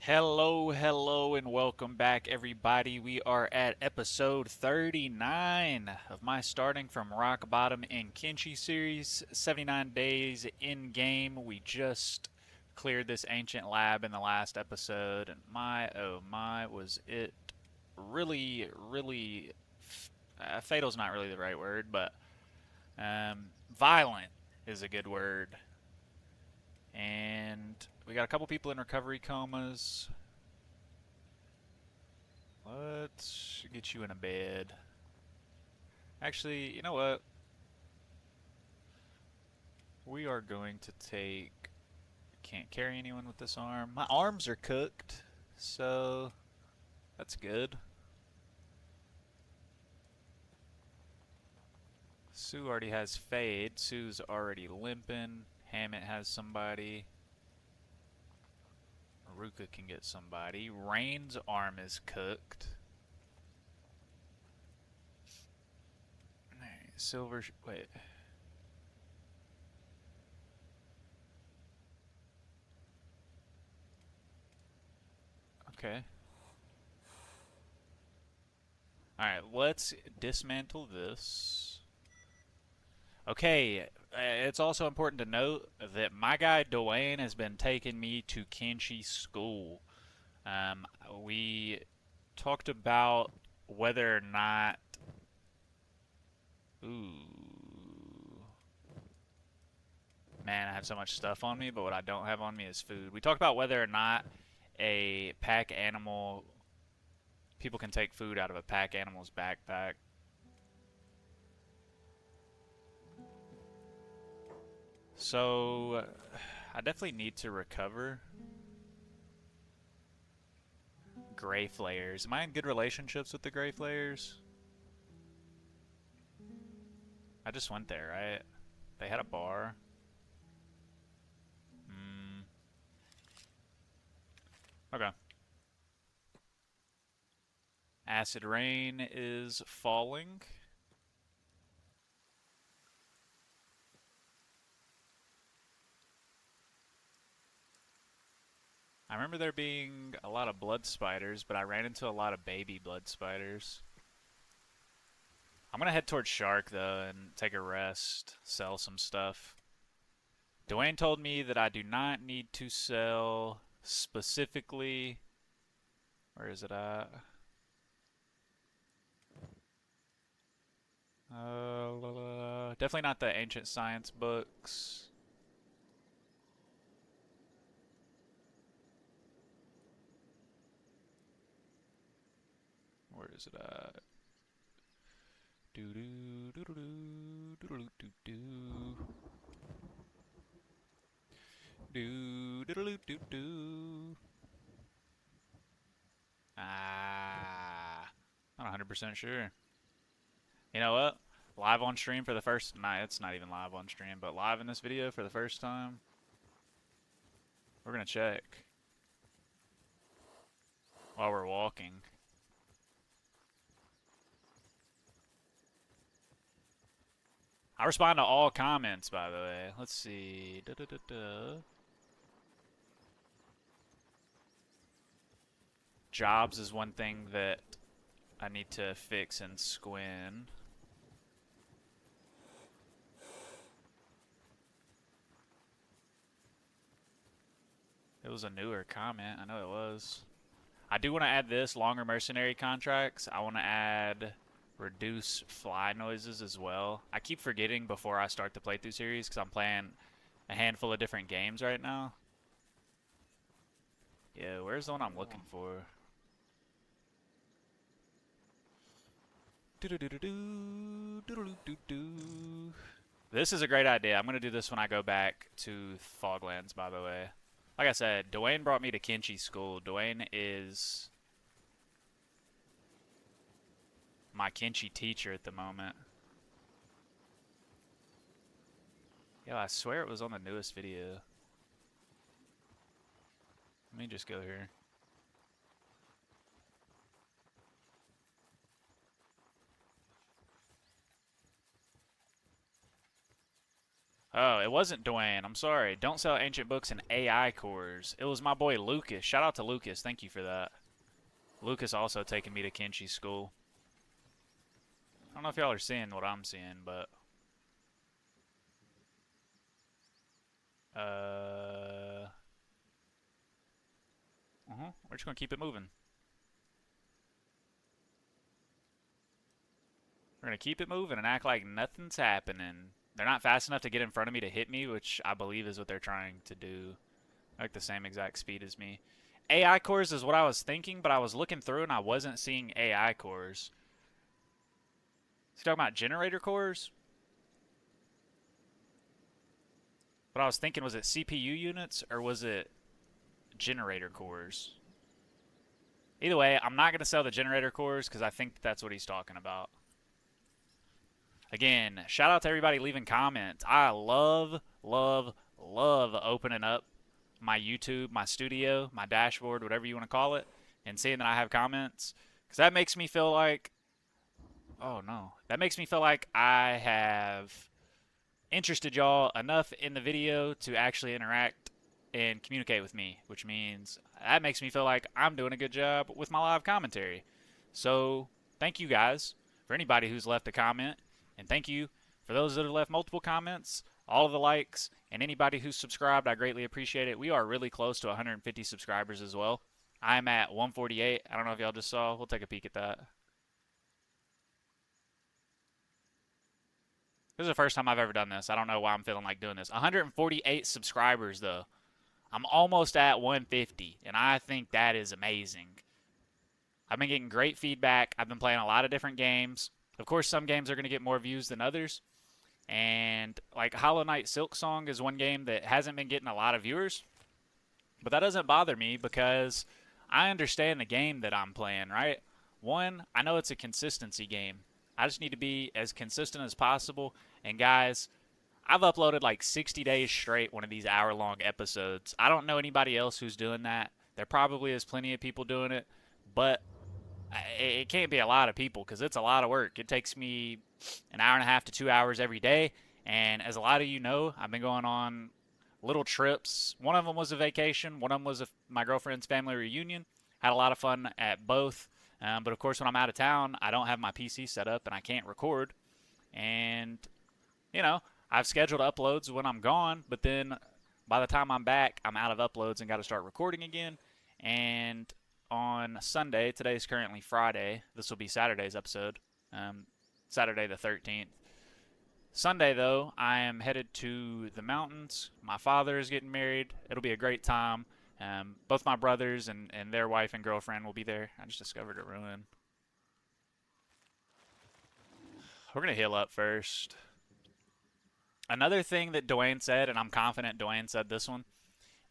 Hello, hello, and welcome back, everybody. We are at episode 39 of my starting from rock bottom in Kenshi series. 79 days in game. We just cleared this ancient lab in the last episode, and my oh my, was it really. Fatal's not really the right word, but violent is a good word. And we got a couple people in recovery comas. Let's get you in a bed. Actually, you know what? We are going to take. Can't carry anyone with this arm. My arms are cooked, so that's good. Sue already has Fade. Sue's already limping. Hammett has somebody. Ruka can get somebody. Rain's arm is cooked. Silver. Wait. Okay. Alright, let's dismantle this. Okay, it's also important to note that my guy Dwayne has been taking me to Kenshi school. Um, we talked about whether or not. Ooh. Man, I have so much stuff on me, but what I don't have on me is food. We talked about whether or not a pack animal. People can take food out of a pack animal's backpack. So, I definitely need to recover Gray Flayers. Am I in good relationships with the Gray Flayers? I just went there, right? They had a bar. Hmm. Okay. Acid rain is falling. I remember there being a lot of blood spiders, but I ran into a lot of baby blood spiders. I'm gonna head towards Shark though and take a rest, sell some stuff. Dwayne told me that I do not need to sell specifically. Where is it at? Definitely not the ancient science books. Where is it at? Do do do do do do do do do do do do do. Not 100% sure. You know what? Live on stream for the first night. It's not even live on stream, but live in this video for the first time. We're gonna check while we're walking. I respond to all comments, by the way. Let's see. Da, da, da, da. Jobs is one thing that I need to fix in Squin. It was a newer comment. I know it was. I do want to add this longer mercenary contracts. I want to add reduce fly noises as well. I keep forgetting before I start the playthrough series because I'm playing a handful of different games right now. Yeah, where's the one I'm looking for? This is a great idea. I'm going to do this when I go back to Foglands, by the way. Like I said, Dwayne brought me to Kenshi school. Dwayne is my Kenshi teacher at the moment. Yo, I swear it was on the newest video. Let me just go here. Oh, it wasn't Dwayne. I'm sorry. Don't sell ancient books and AI cores. It was my boy Lucas. Shout out to Lucas. Thank you for that. Lucas also taking me to Kenshi school. I don't know if y'all are seeing what I'm seeing, but uh, we're just gonna keep it moving. We're gonna keep it moving and act like nothing's happening. They're not fast enough to get in front of me to hit me, which I believe is what they're trying to do. Like the same exact speed as me. AI cores is what I was thinking, but I was looking through and I wasn't seeing AI cores. Is he talking about generator cores? But I was thinking, was it CPU units or was it generator cores? Either way, I'm not going to sell the generator cores because I think that's what he's talking about. Again, shout out to everybody leaving comments. I love, love, love opening up my YouTube, my studio, my dashboard, whatever you want to call it, and seeing that I have comments. Because that makes me feel like, oh no, that makes me feel like I have interested y'all enough in the video to actually interact and communicate with me, which means that makes me feel like I'm doing a good job with my live commentary. So, thank you guys for anybody who's left a comment, and thank you for those that have left multiple comments, all of the likes, and anybody who's subscribed. I greatly appreciate it. We are really close to 150 subscribers as well. I'm at 148. I don't know if y'all just saw. We'll take a peek at that. This is the first time I've ever done this. I don't know why I'm feeling like doing this. 148 subscribers, though. I'm almost at 150, and I think that is amazing. I've been getting great feedback. I've been playing a lot of different games. Of course, some games are going to get more views than others. And like Hollow Knight Silk Song is one game that hasn't been getting a lot of viewers. But that doesn't bother me because I understand the game that I'm playing, right? One, I know it's a consistency game. I just need to be as consistent as possible. And guys, I've uploaded like 60 days straight one of these hour-long episodes. I don't know anybody else who's doing that. There probably is plenty of people doing it, but it can't be a lot of people because it's a lot of work. It takes me an hour and a half to 2 hours every day. And as a lot of you know, I've been going on little trips. One of them was a vacation. One of them was my girlfriend's family reunion. Had a lot of fun at both. But of course, when I'm out of town, I don't have my PC set up and I can't record. And, you know, I've scheduled uploads when I'm gone, but then by the time I'm back, I'm out of uploads and got to start recording again. And on Sunday, today is currently Friday. This will be Saturday's episode, Saturday the 13th. Sunday, though, I am headed to the mountains. My father is getting married. It'll be a great time. Both my brothers and their wife and girlfriend will be there. I just discovered a ruin. We're going to heal up first. Another thing that Dwayne said, and I'm confident Dwayne said this one,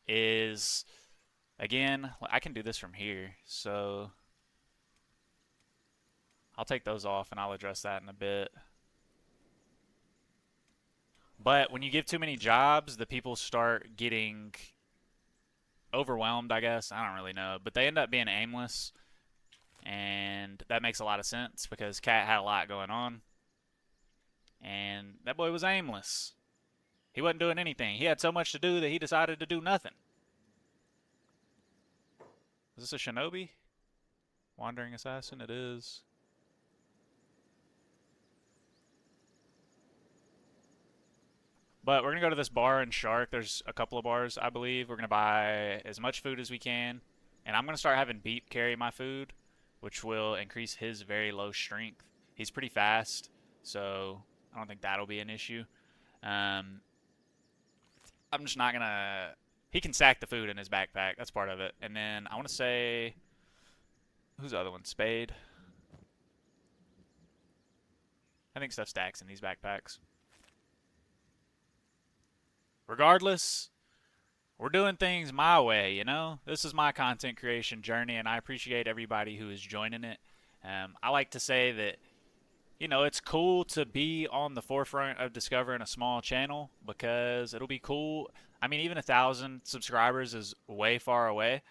is, again, I can do this from here. So I'll take those off and I'll address that in a bit. But when you give too many jobs, the people start getting overwhelmed, I guess. I don't really know. But they end up being aimless. And that makes a lot of sense because Cat had a lot going on. And that boy was aimless. He wasn't doing anything. He had so much to do that he decided to do nothing. Is this a shinobi? Wandering assassin? It is. But we're going to go to this bar in Shark. There's a couple of bars, I believe. We're going to buy as much food as we can. And I'm going to start having Beep carry my food, which will increase his very low strength. He's pretty fast, so I don't think that'll be an issue. I'm just not going to... He can stack the food in his backpack. That's part of it. And then I want to say... Who's the other one? Spade? I think stuff stacks in these backpacks. Regardless, we're doing things my way, you know? This is my content creation journey, and I appreciate everybody who is joining it. I like to say that, you know, it's cool to be on the forefront of discovering a small channel because it'll be cool. I mean, even 1,000 subscribers is way far away,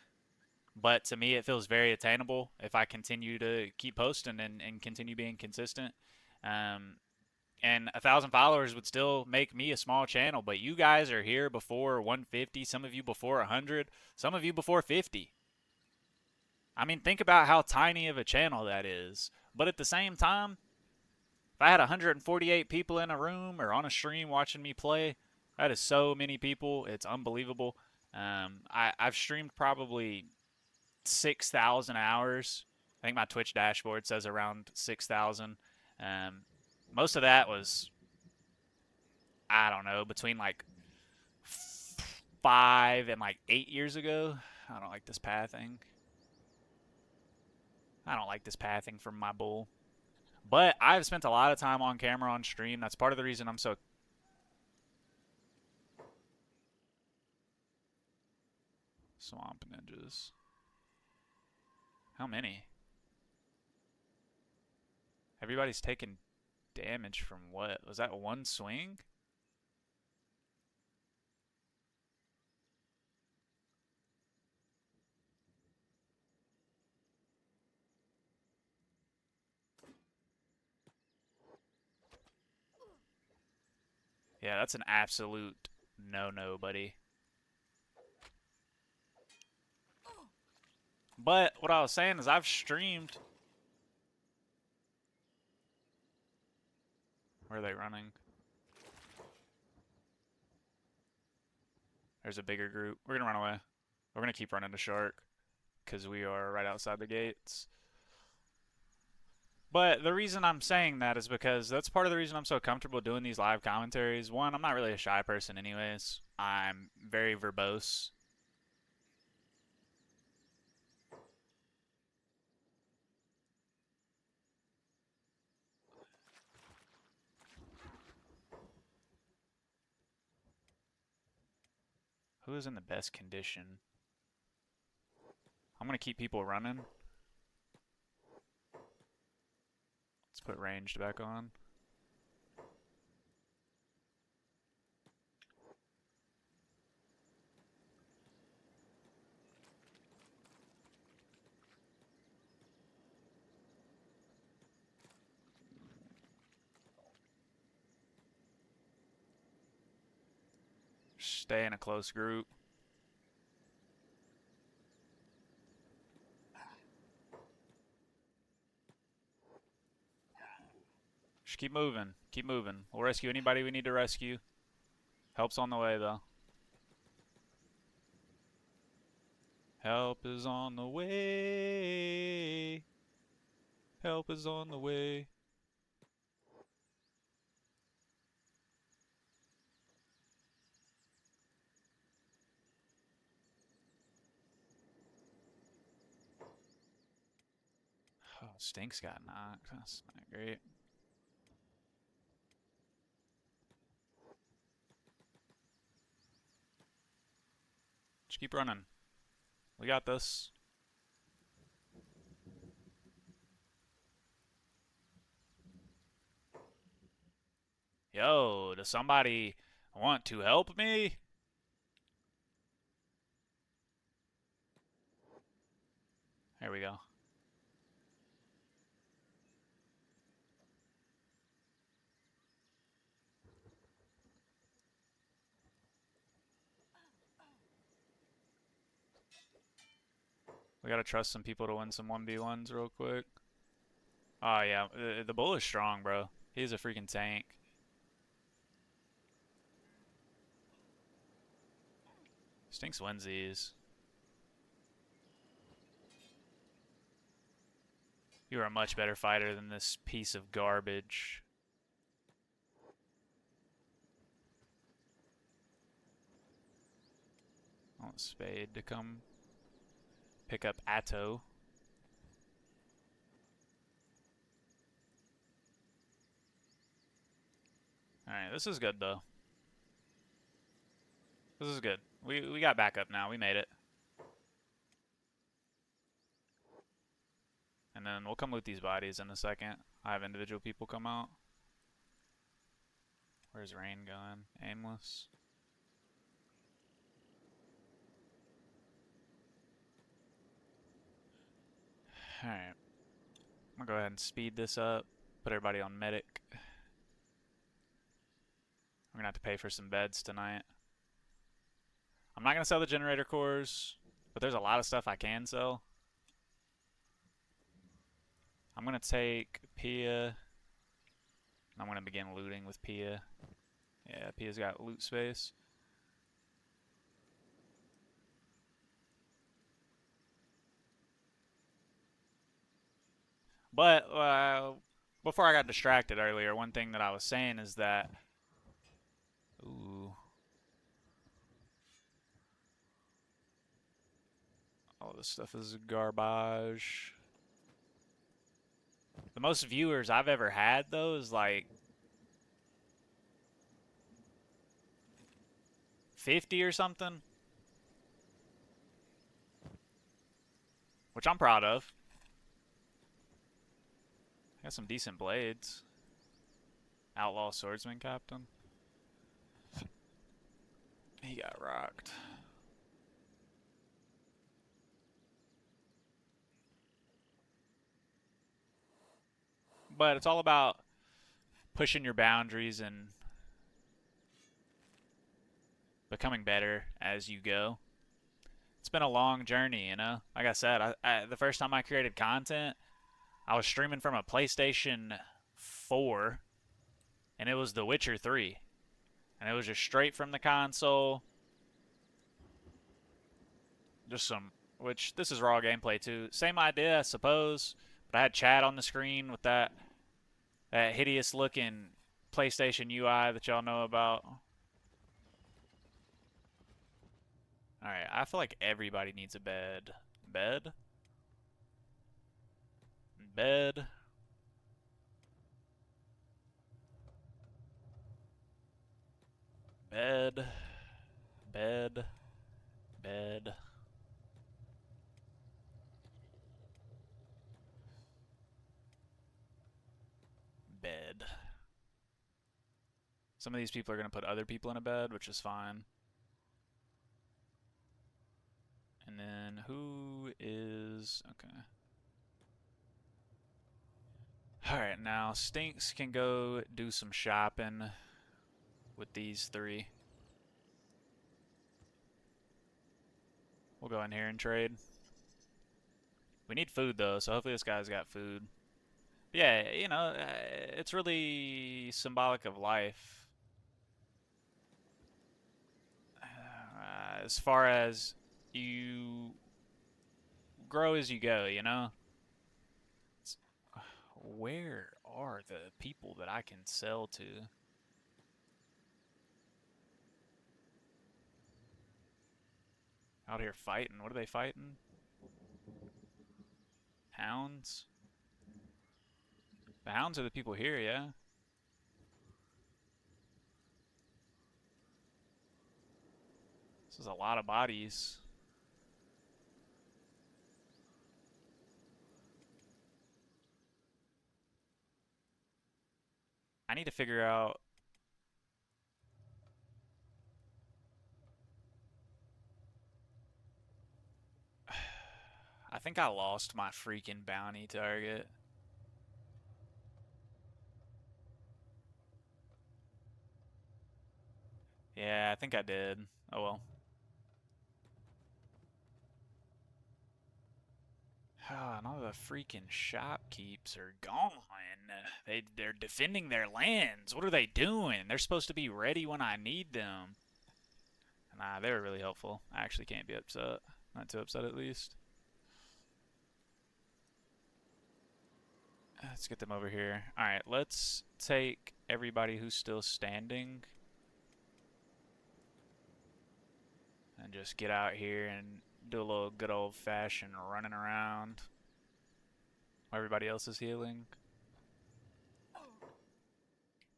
but to me, it feels very attainable if I continue to keep posting and continue being consistent. Um, And 1,000 followers would still make me a small channel, but you guys are here before 150, some of you before 100, some of you before 50. I mean, think about how tiny of a channel that is. But at the same time, if I had 148 people in a room or on a stream watching me play, that is so many people. It's unbelievable. I've streamed probably 6,000 hours. I think my Twitch dashboard says around 6,000. Um, most of that was, I don't know, between like 5 and like 8 years ago. I don't like this pathing. I don't like this pathing from my bull. But I've spent a lot of time on camera on stream. That's part of the reason I'm so swamp ninjas. How many? Everybody's taking damage from what? Was that one swing? Yeah, that's an absolute no-no, buddy. But what I was saying is I've streamed. Where are they running? There's a bigger group. We're going to run away. We're going to keep running to Shark because we are right outside the gates. But the reason I'm saying that is because that's part of the reason I'm so comfortable doing these live commentaries. One, I'm not really a shy person anyways. I'm very verbose. Who is in the best condition? I'm going to keep people running. Let's put ranged back on. Stay in a close group. Just keep moving. Keep moving. We'll rescue anybody we need to rescue. Help's on the way, though. Help is on the way. Help is on the way. Oh, Stinks got knocked. That's not great. Just keep running. We got this. Yo, does somebody want to help me? There we go. We gotta trust some people to win some 1v1s real quick. Oh, yeah. The bull is strong, bro. He's a freaking tank. Stinks wins these. You are a much better fighter than this piece of garbage. I want Spade to come pick up Atto. Alright, this is good, though. This is good. We got backup now. We made it. And then we'll come loot these bodies in a second. I have individual people come out. Where's Rain going? Aimless. Alright. I'm gonna go ahead and speed this up. Put everybody on medic. We're gonna have to pay for some beds tonight. I'm not gonna sell the generator cores, but there's a lot of stuff I can sell. I'm gonna take Pia. I'm gonna begin looting with Pia. Yeah, Pia's got loot space. But before I got distracted earlier, one thing that I was saying is that, ooh, all this stuff is garbage. The most viewers I've ever had though is like 50 or something, which I'm proud of. Got some decent blades. Outlaw swordsman captain. He got rocked. But it's all about pushing your boundaries and becoming better as you go. It's been a long journey, you know. Like I said, the first time I created content, I was streaming from a PlayStation 4, and it was The Witcher 3. And it was just straight from the console. Just some, which this is raw gameplay too. Same idea, I suppose, but I had chat on the screen with that hideous looking PlayStation UI that y'all know about. Alright, I feel like everybody needs a bed. Bed? Bed? Bed? Bed? Bed? Bed. Some of these people are going to put other people in a bed, which is fine. And then who is... Okay. Alright, now Stinks can go do some shopping with these three. We'll go in here and trade. We need food though, so hopefully this guy's got food. But yeah, you know, it's really symbolic of life. As far as you grow as you go, you know? It's, where are the people that I can sell to? Out here fighting. What are they fighting? Hounds? The hounds are the people here, yeah? This is a lot of bodies. I need to figure out... I think I lost my freaking bounty target. Yeah, I think I did. Oh well. Oh, and all the freaking shopkeeps are gone. They're defending their lands. What are they doing? They're supposed to be ready when I need them. Nah, they were really helpful. I actually can't be upset. Not too upset at least. Let's get them over here. Alright, let's take everybody who's still standing and just get out here and do a little good old fashioned running around while everybody else is healing.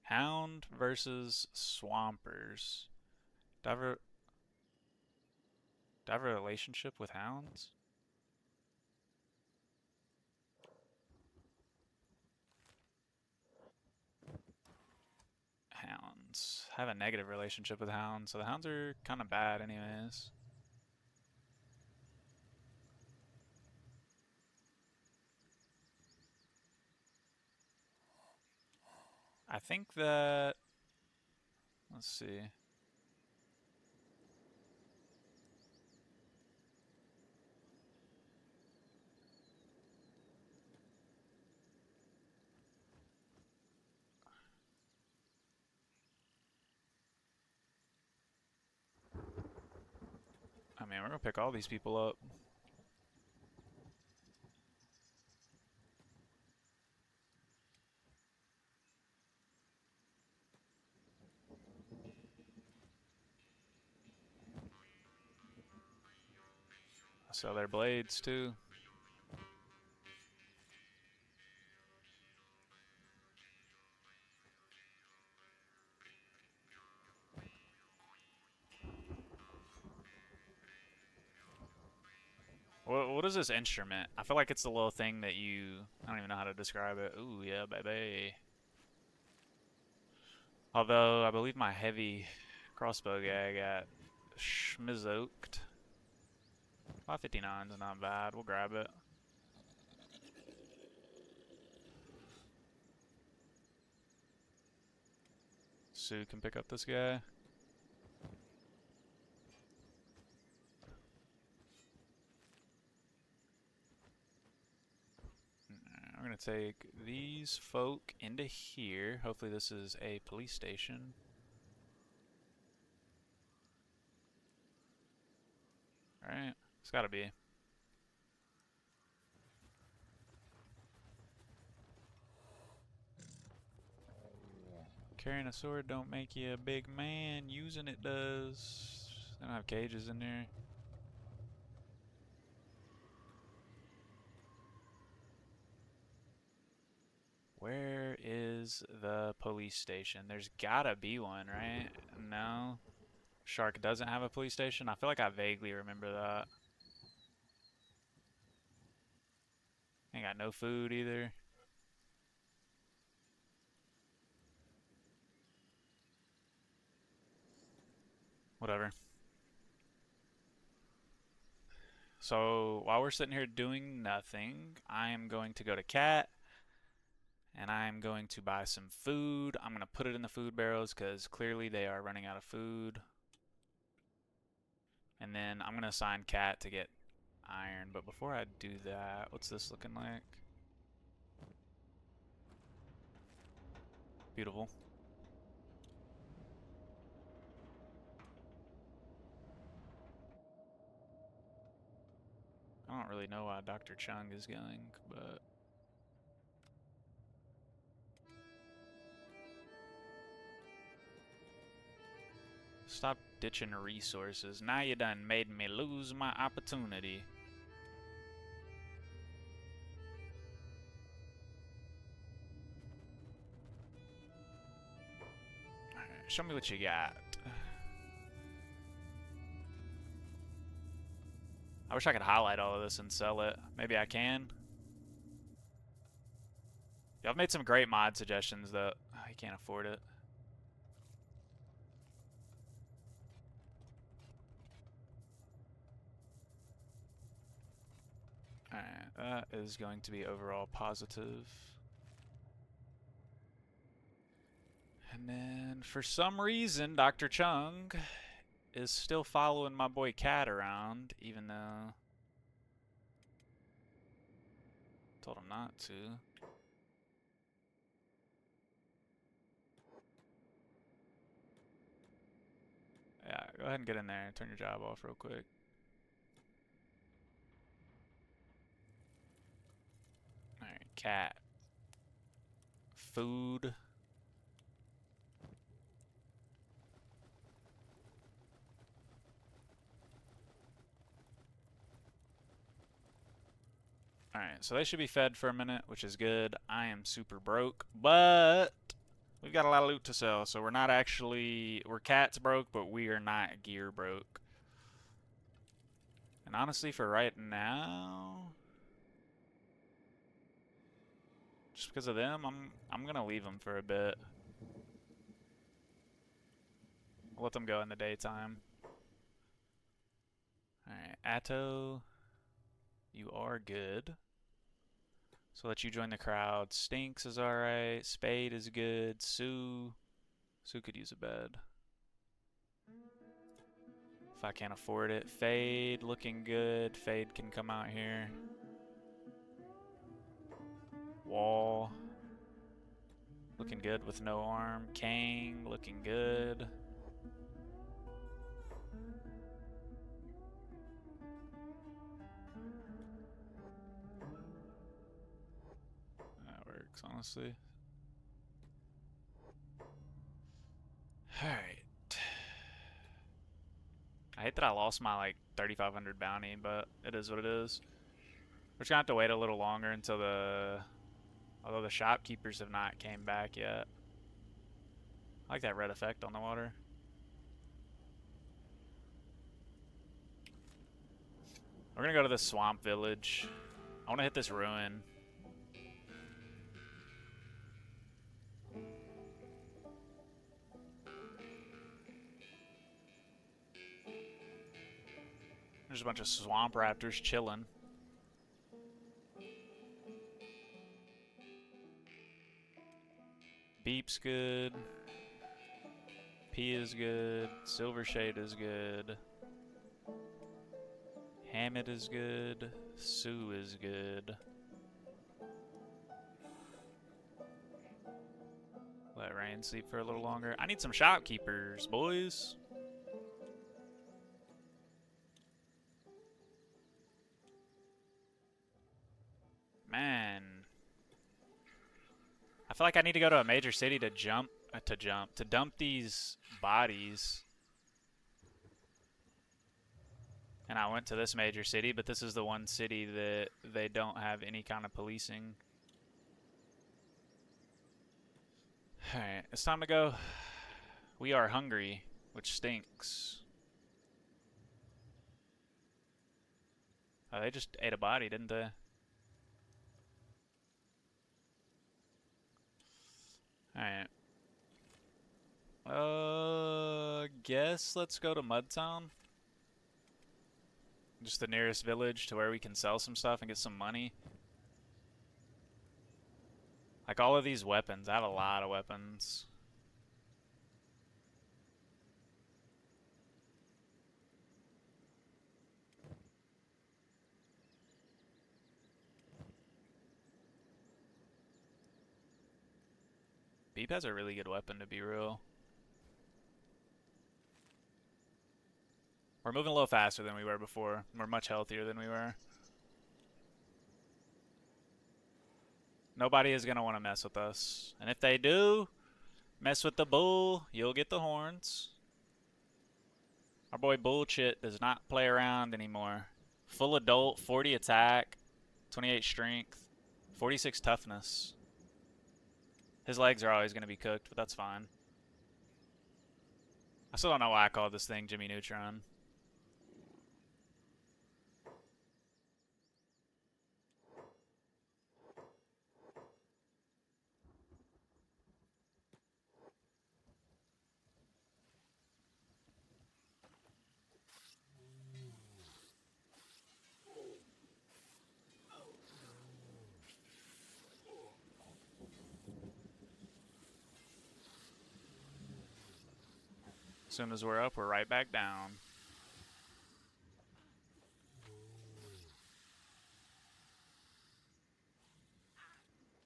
Hound versus Swampers. Do I have a relationship with hounds? Hounds. I have a negative relationship with hounds, so the hounds are kind of bad anyways. I think that Let's see. I mean, we're gonna pick all these people up. I sell their blades too. What is this instrument? I feel like it's the little thing that you... I don't even know how to describe it. Ooh, yeah, baby. Although, I believe my heavy crossbow guy got schmizoked. 559 is not bad. We'll grab it. Sue can pick up this guy. I'm gonna take these folk into here. Hopefully this is a police station. Alright, it's gotta be. Carrying a sword don't make you a big man. Using it does. They don't have cages in there. Where is the police station? There's gotta be one, right? No. Shark doesn't have a police station? I feel like I vaguely remember that. Ain't got no food either. Whatever. So, while we're sitting here doing nothing, I am going to go to Cat, and I'm going to buy some food. I'm going to put it in the food barrels, because clearly they are running out of food. And then I'm going to assign Cat to get iron, but before I do that, what's this looking like? Beautiful. I don't really know why Dr. Chung is going, but... Stop ditching resources. Now you done made me lose my opportunity. Alright, show me what you got. I wish I could highlight all of this and sell it. Maybe I can. Y'all made some great mod suggestions, though. I can't afford it. Alright, that is going to be overall positive. And then, for some reason, Dr. Chung is still following my boy Cat around, even though... told him not to. Yeah, go ahead and get in there and turn your job off real quick. Alright, Cat. Food. Alright, so they should be fed for a minute, which is good. I am super broke, but we've got a lot of loot to sell, so we're not actually... we're Cat's broke, but we are not gear broke. And honestly, for right now... just because of them, I'm gonna leave them for a bit. I'll let them go in the daytime. Alright, Atto... you are good. So let you join the crowd. Stinks is alright. Spade is good. Sue could use a bed. if I can't afford it. Fade looking good. Fade can come out here. Wall looking good with no arm. Kang looking good. That works, honestly. Alright. I hate that I lost my like 3,500 bounty, but it is what it is. We're just gonna have to wait a little longer until although the shopkeepers have not came back yet. I like that red effect on the water. We're gonna go to the swamp village. I wanna hit this ruin. There's a bunch of swamp raptors chilling. Beep's good. P is good. Silver Shade is good. Hammett is good. Sue is good. Let Rain sleep for a little longer. I need some shopkeepers, boys. Man. I feel like I need to go to a major city to dump these bodies. And I went to this major city, but this is the one city that they don't have any kind of policing. Alright, it's time to go. We are hungry, which stinks. Oh, they just ate a body, didn't they? Alright. Guess let's go to Mudtown. Just the nearest village to where we can sell some stuff and get some money. Like all of these weapons, I have a lot of weapons. Beep has a really good weapon, to be real. We're moving a little faster than we were before. We're much healthier than we were. Nobody is going to want to mess with us. And if they do mess with the bull, you'll get the horns. Our boy Bullshit does not play around anymore. Full adult, 40 attack, 28 strength, 46 toughness. His legs are always going to be cooked, but that's fine. I still don't know why I called this thing Jimmy Neutron. As soon as we're up, we're right back down.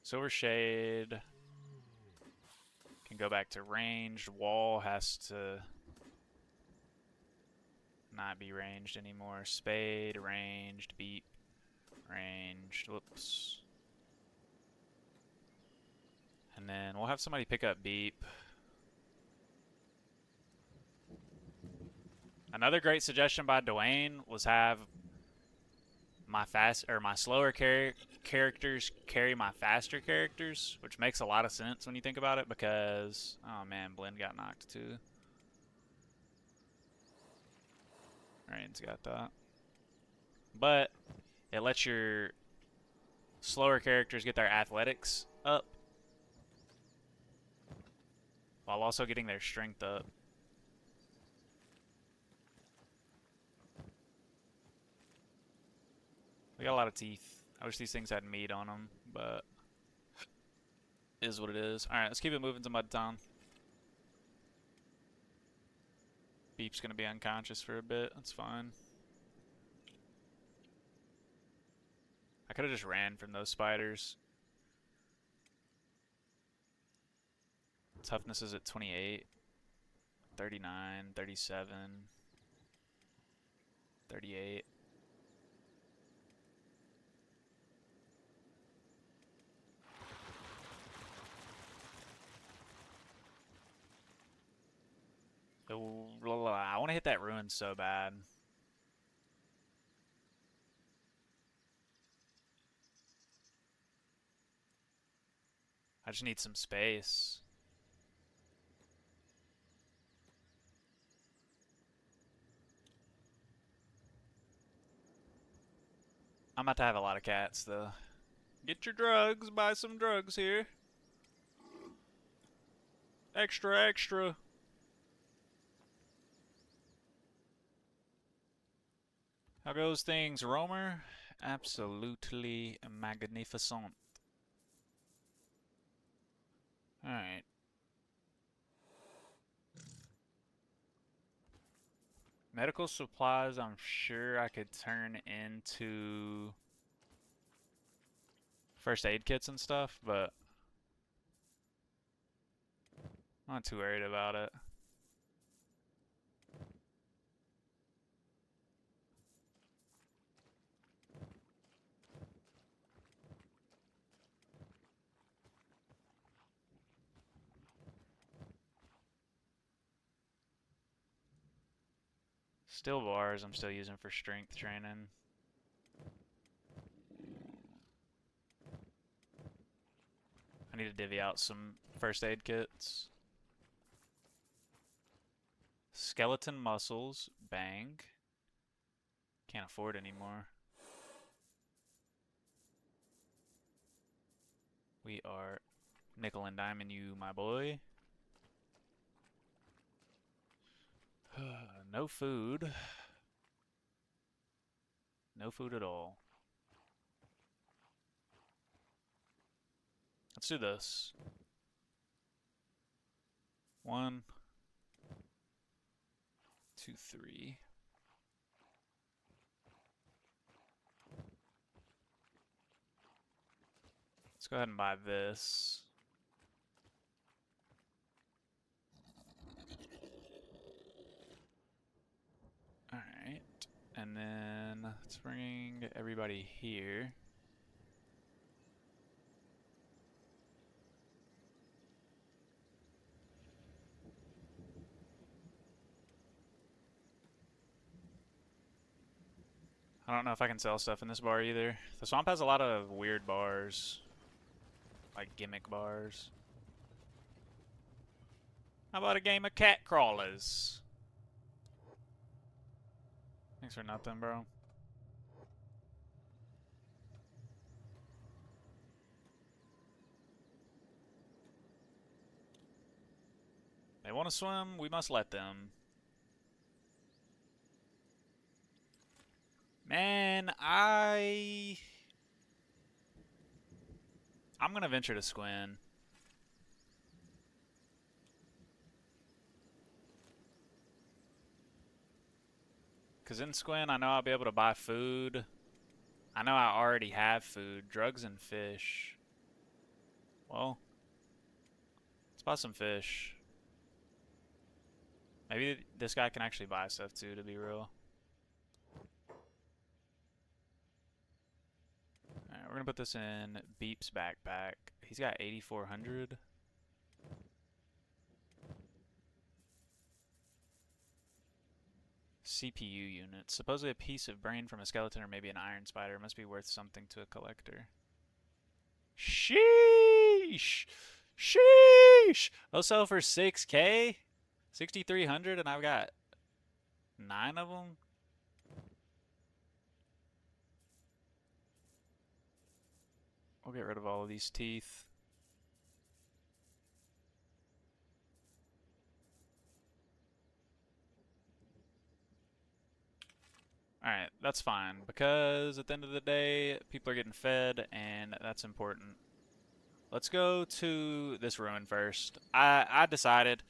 Silver Shade can go back to ranged. Wall has to not be ranged anymore. Spade, ranged. Beep, ranged. Whoops. And then we'll have somebody pick up Beep. Another great suggestion by Dwayne was have my slower characters carry my faster characters, which makes a lot of sense when you think about it because, oh man, Blend got knocked too. Rain's got that. But it lets your slower characters get their athletics up while also getting their strength up. We got a lot of teeth. I wish these things had meat on them, but is what it is. Alright, let's keep it moving to Mudtown. Beep's gonna be unconscious for a bit. That's fine. I could have just ran from those spiders. Toughness is at 28, 39, 37, 38. I want to hit that ruin so bad. I just need some space. I'm about to have a lot of cats, though. Get your drugs. Buy some drugs here. Extra, extra. How goes things, Romer? Absolutely magnificent. Alright. Medical supplies, I'm sure I could turn into first aid kits and stuff, but I'm not too worried about it. Steel bars I'm still using for strength training. I need to divvy out some first aid kits. Skeleton muscles, bang. Can't afford anymore. We are nickel and diming you, my boy. No food. No food at all. Let's do this. 1, 2, 3. Let's go ahead and buy this. Alright. And then let's bring everybody here. I don't know if I can sell stuff in this bar either. The swamp has a lot of weird bars. Like gimmick bars. How about a game of cat crawlers? Thanks for nothing, bro. They want to swim, we must let them. Man, I'm gonna venture to Squin. Cause in Squin, I know I'll be able to buy food. I know I already have food, drugs and fish. Well, let's buy some fish. Maybe this guy can actually buy stuff too, to be real. Alright, we're gonna put this in Beep's backpack. He's got 8,400. CPU unit. Supposedly a piece of brain from a skeleton or maybe an iron spider. Must be worth something to a collector. Sheesh! Sheesh! They'll sell for 6K? 6,300 and I've got 9 of them? We'll get rid of all of these teeth. Alright, that's fine, because at the end of the day, people are getting fed, and that's important. Let's go to this ruin first. I decided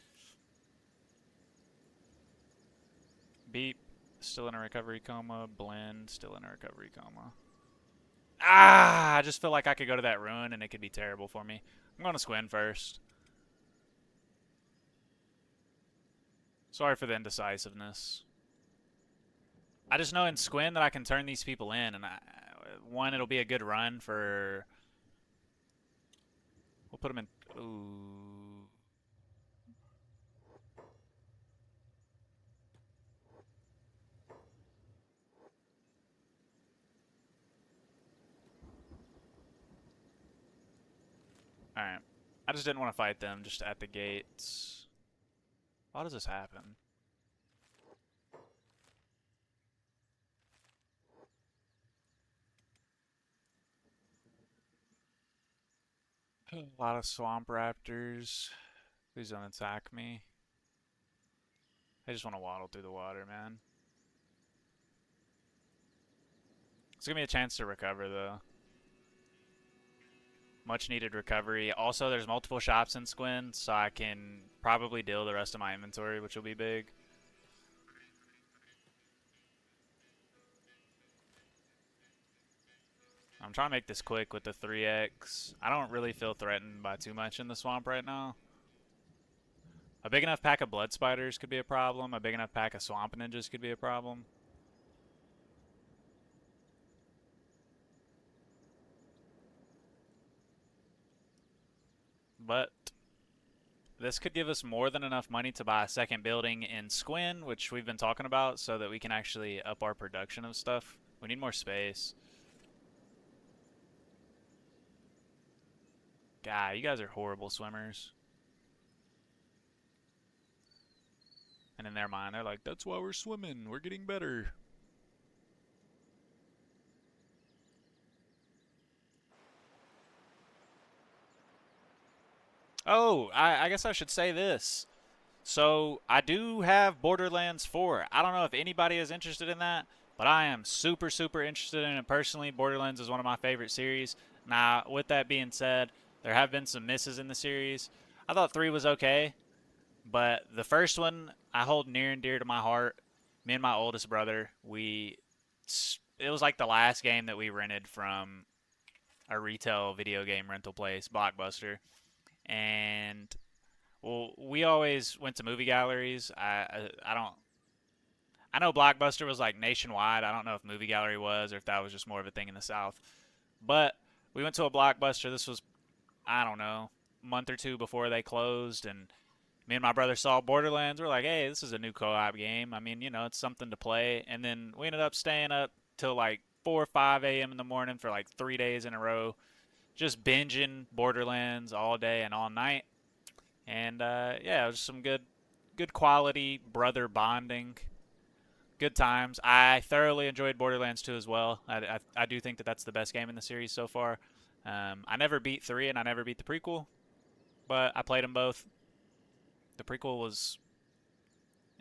Beep, still in a recovery coma. Blend, still in a recovery coma. Ah, I just feel like I could go to that ruin and it could be terrible for me. I'm going to Squin first. Sorry for the indecisiveness. I just know in Squin that I can turn these people in, and one, it'll be a good run for. We'll put them in. Ooh. Alright. I just didn't want to fight them just at the gates. Why does this happen? A lot of swamp raptors. Please don't attack me. I just want to waddle through the water, man. It's gonna be a chance to recover, though. Much needed recovery. Also, there's multiple shops in Squin, so I can probably deal the rest of my inventory, which will be big. I'm trying to make this quick with the 3x. I don't really feel threatened by too much in the swamp right now. A big enough pack of blood spiders could be a problem. A big enough pack of swamp ninjas could be a problem. But this could give us more than enough money to buy a second building in Squin, which we've been talking about, so that we can actually up our production of stuff. We need more space. God, you guys are horrible swimmers. And in their mind, they're like, that's why we're swimming. We're getting better. Oh, I guess I should say this. So, I do have Borderlands 4. I don't know if anybody is interested in that, but I am super, super interested in it personally. Borderlands is one of my favorite series. Now, with that being said, there have been some misses in the series. I thought 3 was okay, but the first one I hold near and dear to my heart. Me and my oldest brother, it was like the last game that we rented from a retail video game rental place, Blockbuster. And well, we always went to movie galleries. I don't. I know Blockbuster was like nationwide. I don't know if movie gallery was or if that was just more of a thing in the South. But we went to a Blockbuster. This was, I don't know, a month or two before they closed, and me and my brother saw Borderlands. We're like, hey, this is a new co-op game. I mean, it's something to play. And then we ended up staying up till like 4 or 5 a.m. in the morning for like 3 days in a row, just binging Borderlands all day and all night. And yeah, it was some good quality brother bonding. Good times. I thoroughly enjoyed Borderlands 2 as well. I do think that that's the best game in the series so far. I never beat 3 and I never beat the prequel, but I played them both. The prequel was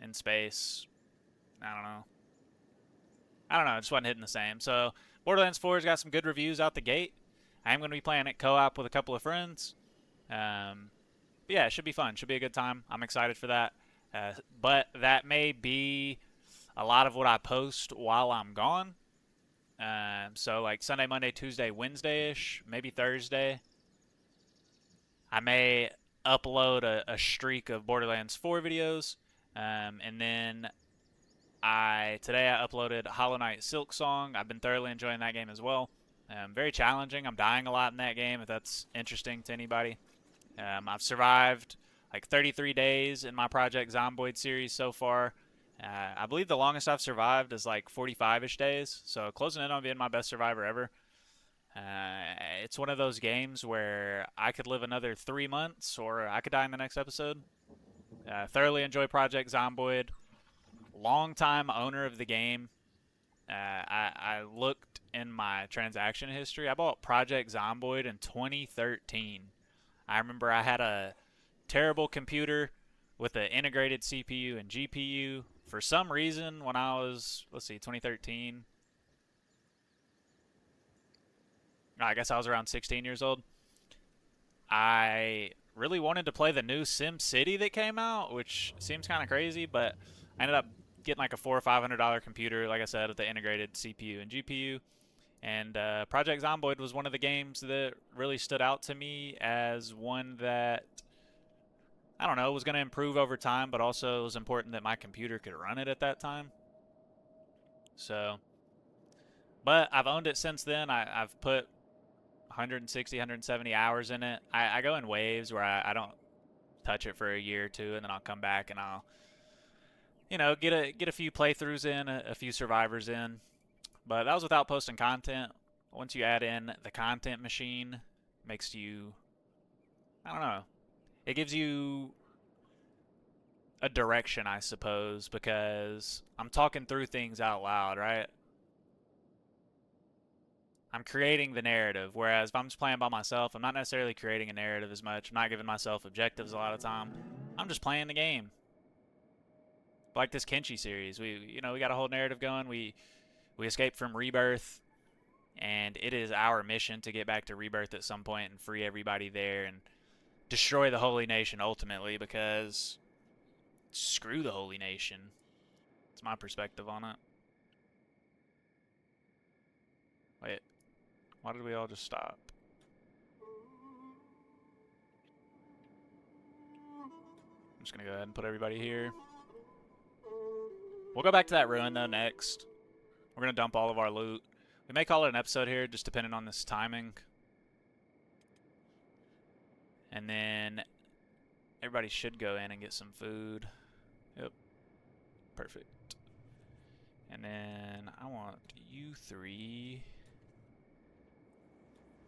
in space. I don't know. I don't know. It just wasn't hitting the same. So Borderlands 4 has got some good reviews out the gate. I am going to be playing it co-op with a couple of friends. But yeah, it should be fun. Should be a good time. I'm excited for that. But that may be a lot of what I post while I'm gone. So like Sunday, Monday, Tuesday, Wednesday-ish, maybe Thursday. I may upload a streak of Borderlands 4 videos. And then today I uploaded Hollow Knight Silk Song. I've been thoroughly enjoying that game as well. Very challenging. I'm dying a lot in that game, if that's interesting to anybody. I've survived like 33 days in my Project Zomboid series so far. I believe the longest I've survived is like 45-ish days, so closing in on being my best survivor ever. It's one of those games where I could live another 3 months or I could die in the next episode. Thoroughly enjoy Project Zomboid. Long-time owner of the game. I looked in my transaction history. I bought Project Zomboid in 2013. I remember I had a terrible computer with an integrated CPU and GPU. For some reason, when I was, 2013, I guess I was around 16 years old, I really wanted to play the new Sim City that came out, which seems kind of crazy, but I ended up getting like a $400 or $500 computer, like I said, with the integrated CPU and GPU. And Project Zomboid was one of the games that really stood out to me as one that, I don't know, was going to improve over time, but also it was important that my computer could run it at that time. So, but I've owned it since then. I've put 160, 170 hours in it. I go in waves where I don't touch it for a year or two, and then I'll come back and I'll, get a few playthroughs in, a few survivors in. But that was without posting content. Once you add in the content machine, makes you, I don't know, it gives you a direction, I suppose, because I'm talking through things out loud, right? I'm creating the narrative, whereas if I'm just playing by myself, I'm not necessarily creating a narrative as much. I'm not giving myself objectives a lot of time. I'm just playing the game. Like this Kenshi series, we got a whole narrative going. We escaped from Rebirth, and it is our mission to get back to Rebirth at some point and free everybody there and destroy the Holy Nation ultimately, because screw the Holy Nation. It's my perspective on it. Wait, why did we all just stop? I'm just gonna go ahead and put everybody here. We'll go back to that ruin though next. We're gonna dump all of our loot. We may call it an episode here, just depending on this timing. And then everybody should go in and get some food. Yep. Perfect. And then I want you three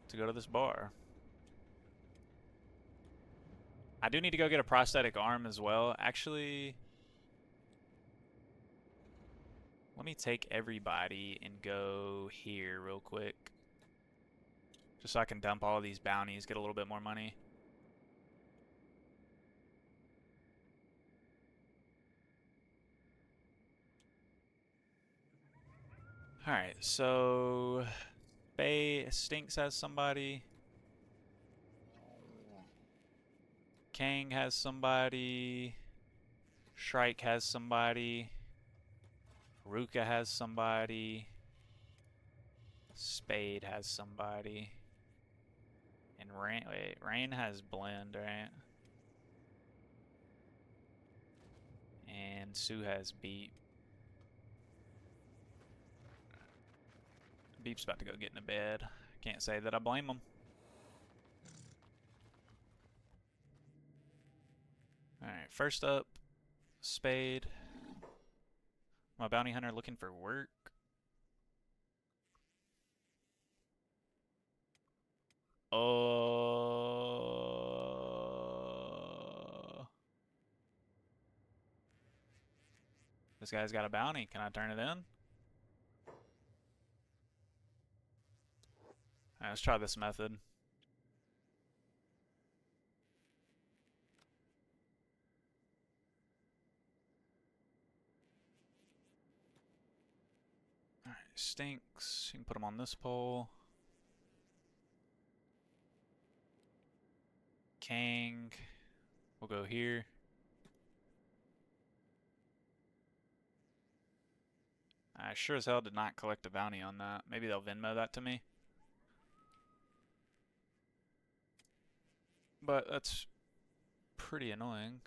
to go to this bar. I do need to go get a prosthetic arm as well. Actually, let me take everybody and go here real quick. Just so I can dump all of these bounties, get a little bit more money. Alright, so Stinks has somebody. Kang has somebody. Shrike has somebody. Ruka has somebody. Spade has somebody. And Rain has Blend, right? And Sue has Beep. Beep's about to go get in the bed. Can't say that I blame him. Alright, first up, Spade. My bounty hunter looking for work. Oh. This guy's got a bounty. Can I turn it in? Alright, let's try this method. Alright, Stinks. You can put him on this pole. Kang. We'll go here. I sure as hell did not collect a bounty on that. Maybe they'll Venmo that to me. But that's pretty annoying.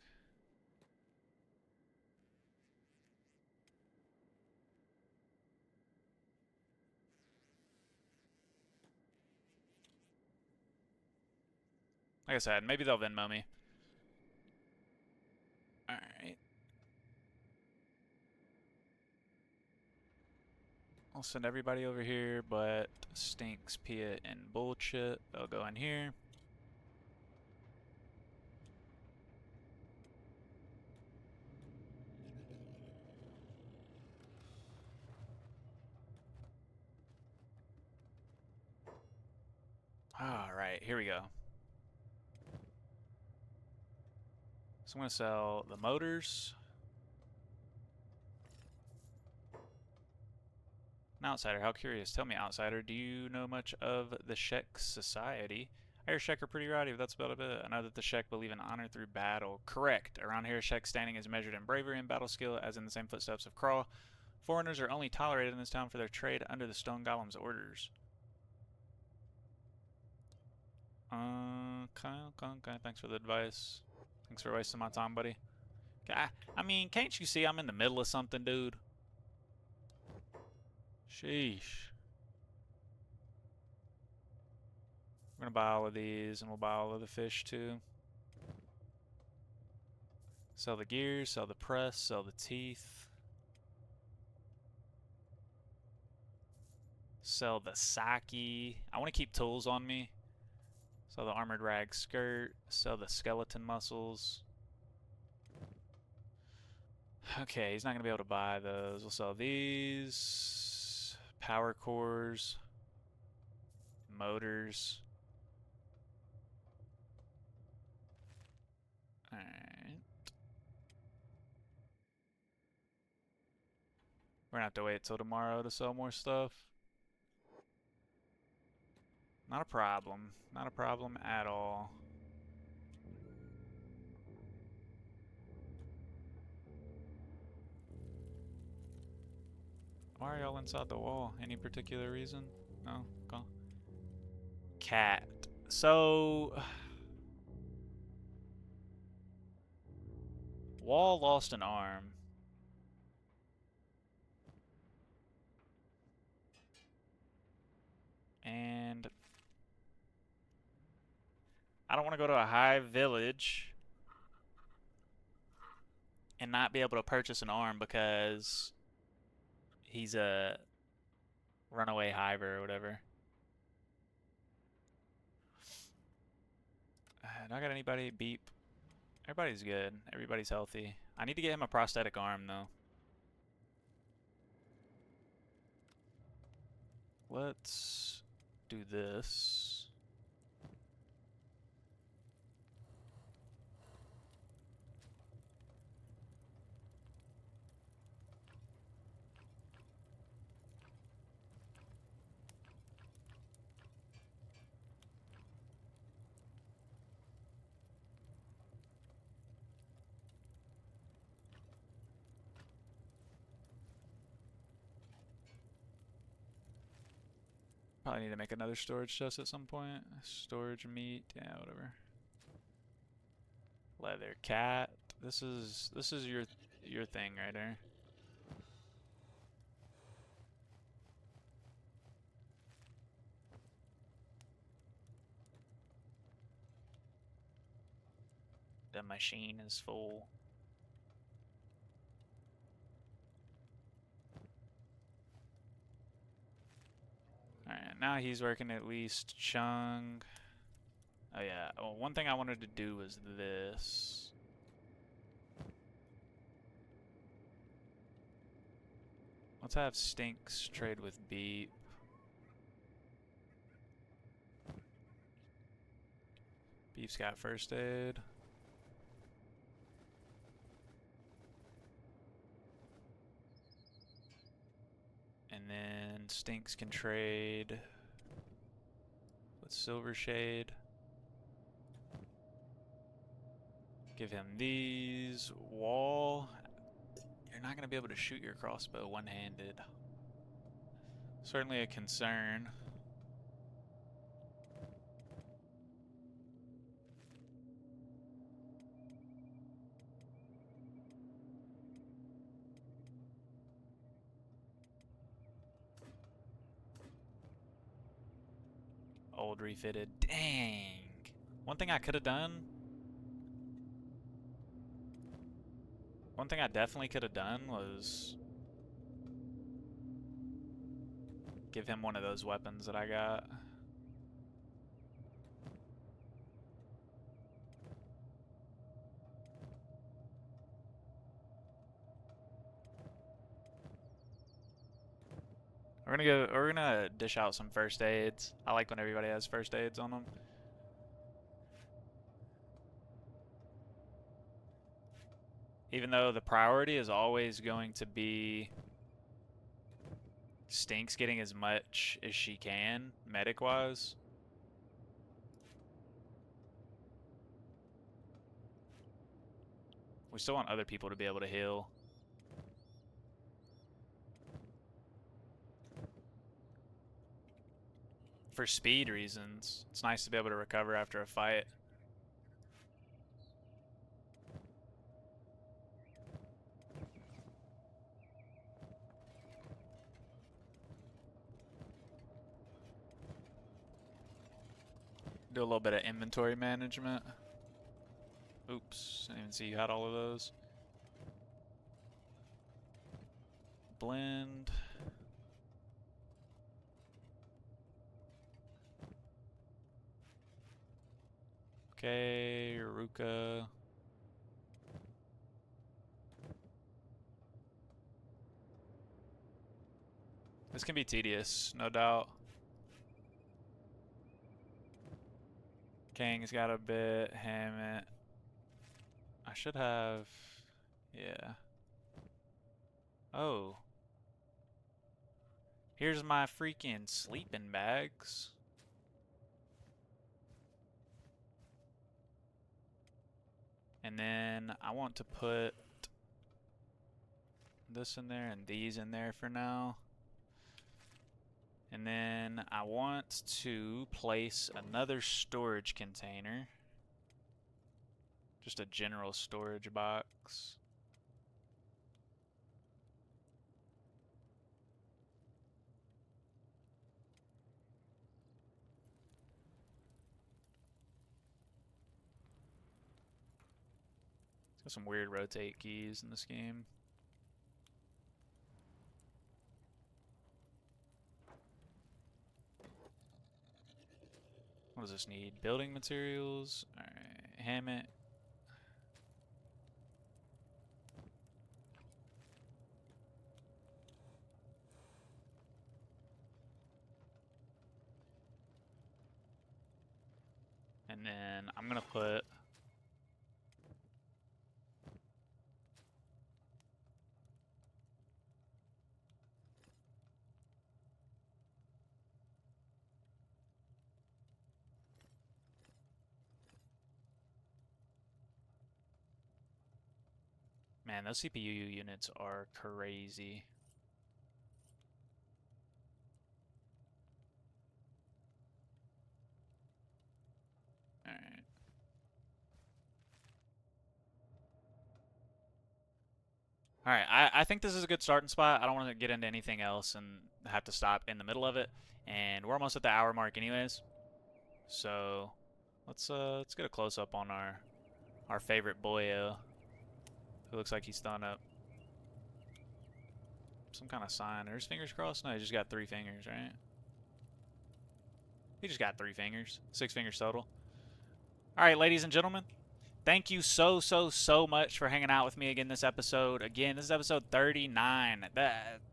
Like I said, maybe they'll Venmo me. Alright. I'll send everybody over here, but Stinks, Pia, and Bullshit, they'll go in here. Alright, here we go. So I'm going to sell the motors. An outsider, how curious. Tell me, outsider, do you know much of the Shek Society? Hereshek are pretty rowdy, but that's about it. I know that the Shek believe in honor through battle. Correct. Around here, Shek standing is measured in bravery and battle skill, as in the same footsteps of Crawl. Foreigners are only tolerated in this town for their trade under the Stone Golem's orders. Okay. Thanks for the advice. Thanks for wasting my time, buddy. I mean, can't you see I'm in the middle of something, dude? Sheesh. We're gonna buy all of these, and we'll buy all of the fish, too. Sell the gears, sell the press, sell the teeth. Sell the sake. I want to keep tools on me. Sell the armored rag skirt. Sell the skeleton muscles. Okay, he's not going to be able to buy those. We'll sell these. Power cores. Motors. Alright. We're going to have to wait till tomorrow to sell more stuff. Not a problem. Not a problem at all. Why are y'all inside the wall? Any particular reason? No? Go. Cat. So... Wall lost an arm. And... I don't want to go to a high village and not be able to purchase an arm because he's a runaway hiver or whatever. Do I got anybody? Beep. Everybody's good. Everybody's healthy. I need to get him a prosthetic arm, though. Let's do this. Probably need to make another storage chest at some point. Storage meat, yeah, whatever. Leather cat. This is your thing right there. The machine is full. Alright, now he's working at least Chung. Oh yeah, well, one thing I wanted to do was this. Let's have Stinks trade with Beep. Beep's got first aid. And then Stinks can trade with Silver Shade. Give him these. Wall. You're not going to be able to shoot your crossbow one-handed. Certainly a concern. Old refitted. Dang. One thing I could have done. One thing I definitely could have done was give him one of those weapons that I got. We're gonna dish out some first aids. I like when everybody has first aids on them. Even though the priority is always going to be Stinks getting as much as she can, medic-wise. We still want other people to be able to heal. For speed reasons, it's nice to be able to recover after a fight. Do a little bit of inventory management. Oops, I didn't even see you had all of those. Blend. Okay, Ruka. This can be tedious, no doubt. Kang's got a bit. Hammett. I should have. Yeah. Oh. Here's my freaking sleeping bags. And then I want to put this in there and these in there for now. And then I want to place another storage container. Just a general storage box. Got some weird rotate keys in this game. What does this need? Building materials. Alright, Hammett. And then I'm gonna put man, those CPU units are crazy. Alright. Alright, I think this is a good starting spot. I don't want to get into anything else and have to stop in the middle of it. And we're almost at the hour mark anyways. So let's get a close up on our favorite boyo. Who looks like he's throwing up some kind of sign. Are his fingers crossed? No, he just got 3 fingers, right? He just got 3 fingers. 6 fingers total. Alright, ladies and gentlemen. Thank you so much for hanging out with me again this episode. Again, this is episode 39.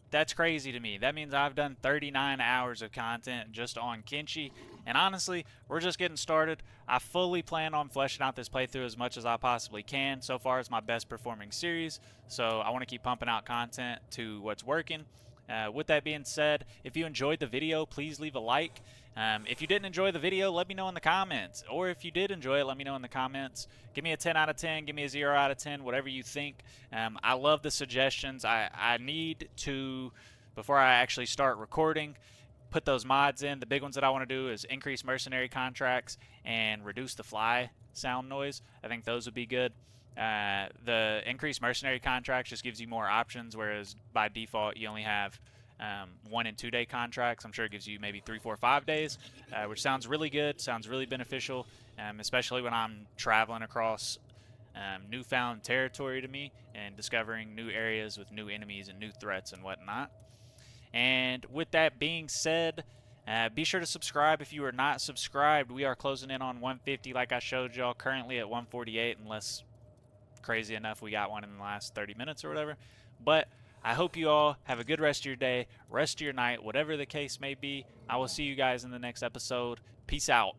That's crazy to me. That means I've done 39 hours of content just on Kenshi. And honestly, we're just getting started. I fully plan on fleshing out this playthrough as much as I possibly can. So far, it's my best performing series. So I want to keep pumping out content to what's working. With that being said, if you enjoyed the video, please leave a like. If you didn't enjoy the video, let me know in the comments. Or if you did enjoy it, let me know in the comments. Give me a 10 out of 10. Give me a 0 out of 10, whatever you think. I love the suggestions. I need to, before I actually start recording, put those mods in. The big ones that I want to do is increase mercenary contracts and reduce the fly sound noise. I think those would be good. The increased mercenary contracts just gives you more options, whereas by default you only have 1 and 2 day contracts. I'm sure it gives you maybe 3, 4, 5 days, which sounds really good, sounds really beneficial, especially when I'm traveling across newfound territory to me and discovering new areas with new enemies and new threats and whatnot. And with that being said, be sure to subscribe if you are not subscribed. We are closing in on 150 like I showed y'all, currently at 148, unless crazy enough we got one in the last 30 minutes or whatever. But I hope you all have a good rest of your day, rest of your night, whatever the case may be. I will see you guys in the next episode. Peace out.